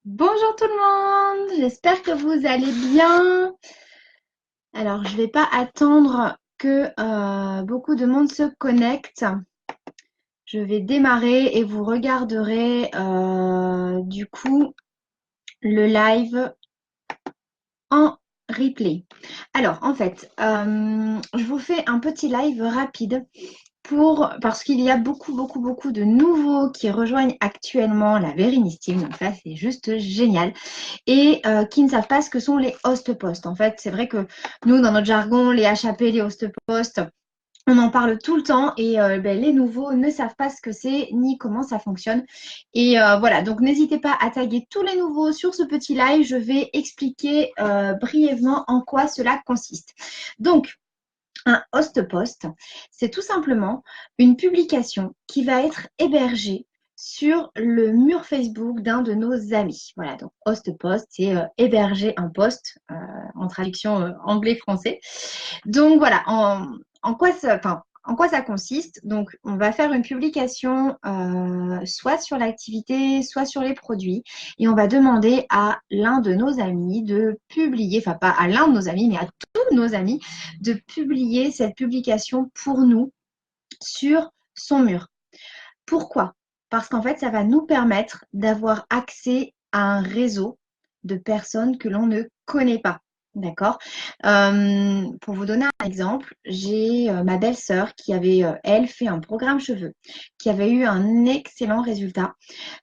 Bonjour tout le monde, j'espère que vous allez bien. Alors, je ne vais pas attendre que beaucoup de monde se connecte. Je vais démarrer et vous regarderez du coup le live en replay. Alors, en fait, je vous fais un petit live rapide parce qu'il y a beaucoup de nouveaux qui rejoignent actuellement la Verenist Team. Donc ça, c'est juste génial. Et qui ne savent pas ce que sont les host posts. En fait, c'est vrai que nous, dans notre jargon, les HAP, les host posts, on en parle tout le temps et les nouveaux ne savent pas ce que c'est ni comment ça fonctionne. Et voilà, donc n'hésitez pas à taguer tous les nouveaux sur ce petit live. Je vais expliquer brièvement en quoi cela consiste. Donc, un host post, c'est tout simplement une publication qui va être hébergée sur le mur Facebook d'un de nos amis. Voilà, donc host post, c'est héberger un post en traduction anglais-français. Donc voilà, en quoi ça consiste? Donc, on va faire une publication soit sur l'activité, soit sur les produits, et on va demander à l'un de nos amis de publier, enfin pas à l'un de nos amis, mais à tous nos amis, de publier cette publication pour nous sur son mur. Pourquoi? Parce qu'en fait, ça va nous permettre d'avoir accès à un réseau de personnes que l'on ne connaît pas. D'accord. Pour vous donner un exemple, j'ai ma belle-sœur qui avait, elle, fait un programme cheveux, qui avait eu un excellent résultat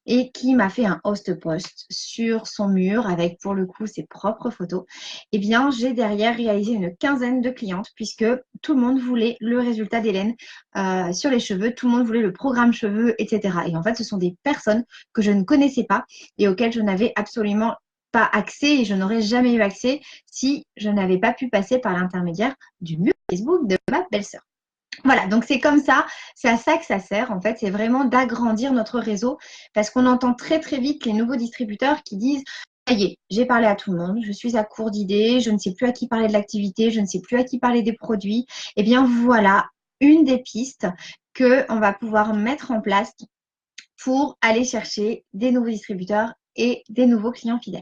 et qui m'a fait un host post sur son mur avec, pour le coup, ses propres photos. Eh bien, j'ai derrière réalisé une quinzaine de clientes puisque tout le monde voulait le résultat d'Hélène sur les cheveux, tout le monde voulait le programme cheveux, etc. Et en fait, ce sont des personnes que je ne connaissais pas et auxquelles je n'avais absolument pas accès et je n'aurais jamais eu accès si je n'avais pas pu passer par l'intermédiaire du mur Facebook de ma belle-sœur. Voilà, donc c'est comme ça, c'est à ça que ça sert en fait, c'est vraiment d'agrandir notre réseau parce qu'on entend très vite les nouveaux distributeurs qui disent ça y est, j'ai parlé à tout le monde, je suis à court d'idées, je ne sais plus à qui parler de l'activité, je ne sais plus à qui parler des produits. Eh bien voilà une des pistes qu'on va pouvoir mettre en place pour aller chercher des nouveaux distributeurs et des nouveaux clients fidèles.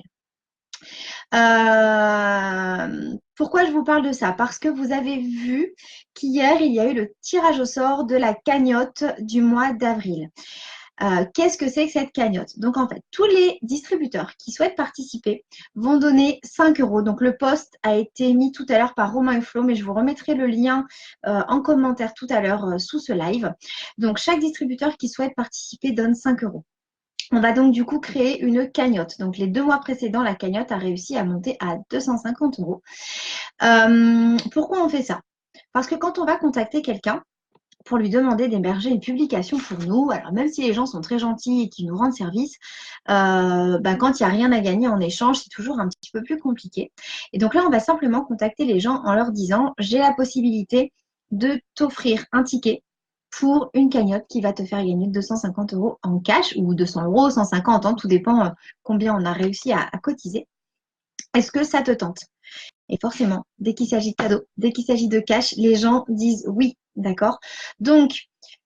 Pourquoi je vous parle de ça? Parce que vous avez vu qu'hier, il y a eu le tirage au sort de la cagnotte du mois d'avril. Qu'est-ce que c'est que cette cagnotte? Donc, en fait, tous les distributeurs qui souhaitent participer vont donner 5 euros. Donc, le post a été mis tout à l'heure par Romain et Flo, mais je vous remettrai le lien en commentaire tout à l'heure sous ce live. Donc, chaque distributeur qui souhaite participer donne 5 euros. On va donc du coup créer une cagnotte. Donc les 2 mois précédents, la cagnotte a réussi à monter à 250 euros. Pourquoi on fait ça? Parce que quand on va contacter quelqu'un pour lui demander d'héberger une publication pour nous, alors même si les gens sont très gentils et qu'ils nous rendent service, quand il n'y a rien à gagner en échange, c'est toujours un petit peu plus compliqué. Et donc là, on va simplement contacter les gens en leur disant, j'ai la possibilité de t'offrir un ticket pour une cagnotte qui va te faire gagner 250 euros en cash ou 200 euros, 150, hein, tout dépend combien on a réussi à cotiser. Est-ce que ça te tente? Et forcément, dès qu'il s'agit de cadeaux, dès qu'il s'agit de cash, les gens disent oui, d'accord? Donc,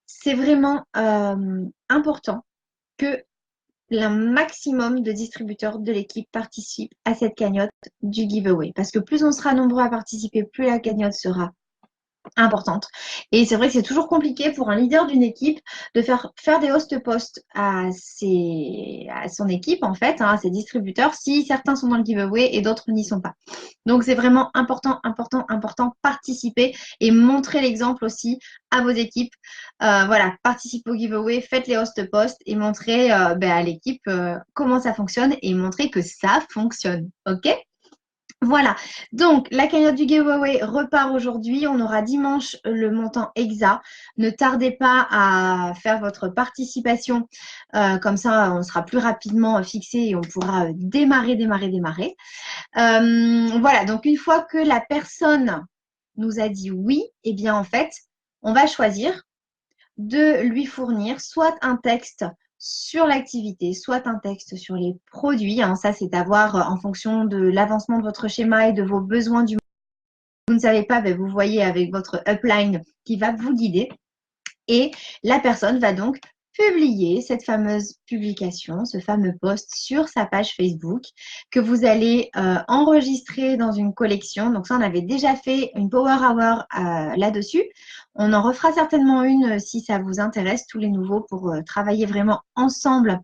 c'est vraiment important que le maximum de distributeurs de l'équipe participent à cette cagnotte du giveaway. Parce que plus on sera nombreux à participer, plus la cagnotte sera importante. Et c'est vrai que c'est toujours compliqué pour un leader d'une équipe de faire des host posts à son équipe, en fait, hein, à ses distributeurs, si certains sont dans le giveaway et d'autres n'y sont pas. Donc, c'est vraiment important, participer et montrer l'exemple aussi à vos équipes. Voilà, participez au giveaway, faites les host posts et montrez à l'équipe comment ça fonctionne et montrer que ça fonctionne. OK? Voilà, donc la cagnotte du giveaway repart aujourd'hui. On aura dimanche le montant exact. Ne tardez pas à faire votre participation. Comme ça, on sera plus rapidement fixé et on pourra démarrer. Voilà, donc une fois que la personne nous a dit oui, eh bien en fait, on va choisir de lui fournir soit un texte sur l'activité, soit un texte sur les produits. Hein. Ça, c'est à voir en fonction de l'avancement de votre schéma et de vos besoins du moment. Vous ne savez pas, ben, vous voyez avec votre upline qui va vous guider. Et la personne va donc publier cette fameuse publication, ce fameux post sur sa page Facebook que vous allez enregistrer dans une collection. Donc ça, on avait déjà fait une Power Hour là-dessus. On en refera certainement une si ça vous intéresse, tous les nouveaux, pour travailler vraiment ensemble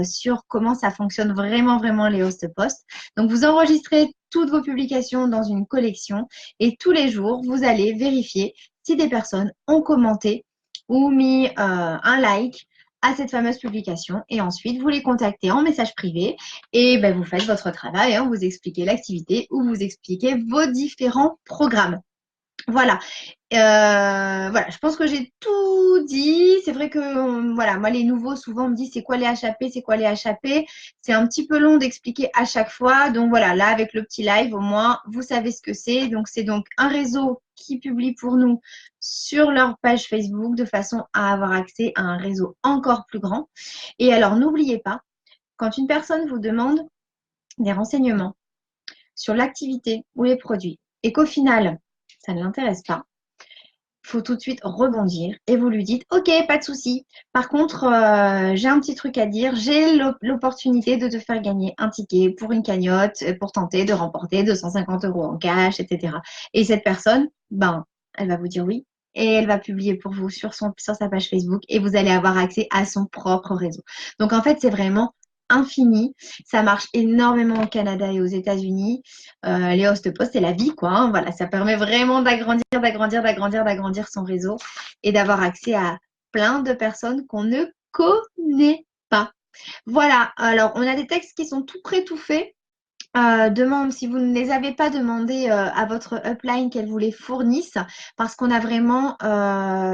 sur comment ça fonctionne vraiment les host posts. Donc, vous enregistrez toutes vos publications dans une collection et tous les jours, vous allez vérifier si des personnes ont commenté ou mis un like à cette fameuse publication et ensuite vous les contactez en message privé et ben, vous faites votre travail, hein, vous expliquez l'activité ou vous expliquez vos différents programmes. Voilà. Voilà, je pense que j'ai tout dit. C'est vrai que voilà, moi les nouveaux souvent me disent c'est quoi les HAP, c'est quoi les HAP. C'est un petit peu long d'expliquer à chaque fois. Donc voilà, là avec le petit live au moins vous savez ce que c'est. Donc c'est donc un réseau qui publie pour nous sur leur page Facebook de façon à avoir accès à un réseau encore plus grand. Et alors n'oubliez pas, quand une personne vous demande des renseignements sur l'activité ou les produits et qu'au final ça ne l'intéresse pas, faut tout de suite rebondir et vous lui dites ok, pas de souci. Par contre, j'ai un petit truc à dire. J'ai l'opportunité de te faire gagner un ticket pour une cagnotte pour tenter de remporter 250 € en cash, etc. Et cette personne, ben, elle va vous dire oui et elle va publier pour vous sur sa page Facebook et vous allez avoir accès à son propre réseau. Donc en fait, c'est vraiment infini. Ça marche énormément au Canada et aux États-Unis. Les host posts, c'est la vie, quoi. Hein. Voilà, ça permet vraiment d'agrandir son réseau et d'avoir accès à plein de personnes qu'on ne connaît pas. Voilà, alors on a des textes qui sont tout prêts, tout faits. Demande si vous ne les avez pas demandé à votre upline qu'elle vous les fournisse parce qu'on a vraiment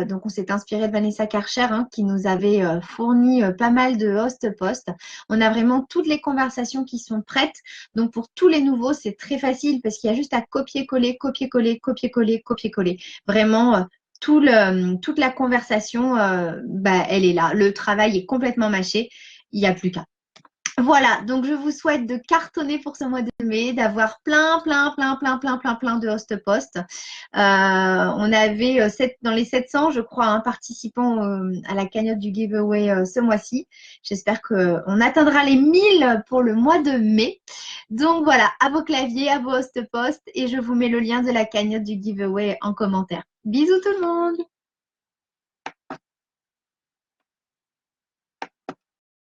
donc on s'est inspiré de Vanessa Karcher hein, qui nous avait fourni pas mal de host posts. On a vraiment toutes les conversations qui sont prêtes. Donc pour tous les nouveaux, c'est très facile parce qu'il y a juste à copier-coller, copier-coller, copier-coller, copier-coller. Vraiment toute la conversation, bah, elle est là. Le travail est complètement mâché. Il n'y a plus qu'à. Voilà, donc je vous souhaite de cartonner pour ce mois de mai, d'avoir plein de host posts. On avait dans les 700, je crois, un participant à la cagnotte du giveaway ce mois-ci. J'espère qu'on atteindra les 1000 pour le mois de mai. Donc voilà, à vos claviers, à vos host posts et je vous mets le lien de la cagnotte du giveaway en commentaire. Bisous tout le monde!